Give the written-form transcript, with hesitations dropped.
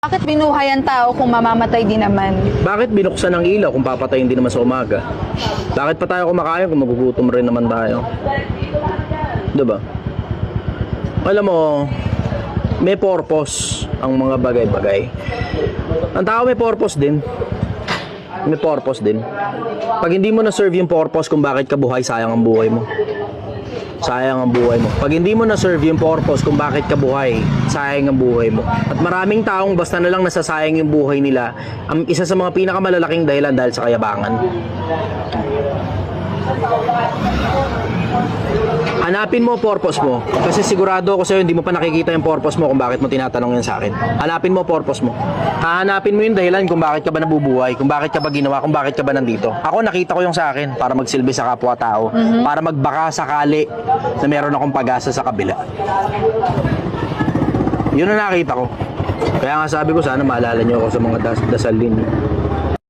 Bakit binuhay ang tao kung mamamatay din naman? Bakit binuksan ang ilaw kung papatayin din naman sa umaga? Bakit pa tayo kumakain kung magugutom rin naman tayo? Diba? Alam mo, may purpose ang mga bagay-bagay. Ang tao may purpose din. May purpose din. Pag hindi mo na-serve yung purpose kung bakit ka buhay, sayang ang buhay mo. Sayang ang buhay mo. Pag hindi mo na-serve yung purpose kung bakit ka buhay, sayang ang buhay mo. At maraming taong basta na lang nasasayang yung buhay nila, ang isa sa mga pinakamalalaking dahilan dahil sa kayabangan. Hanapin mo purpose mo. Kasi sigurado ako sa'yo, hindi mo pa nakikita yung purpose mo kung bakit mo tinatanong yan sa akin. Hanapin mo purpose mo. Hahanapin mo yung dahilan kung bakit ka ba nabubuhay, kung bakit ka ba ginawa, kung bakit ka ba nandito. Ako nakita ko yung sa akin para magsilbi sa kapwa-tao, para magbaka sakali na meron akong pag-asa sa kabila. Yun ang nakita ko. Kaya nga sabi ko, sana maalala niyo ako sa mga dasal din.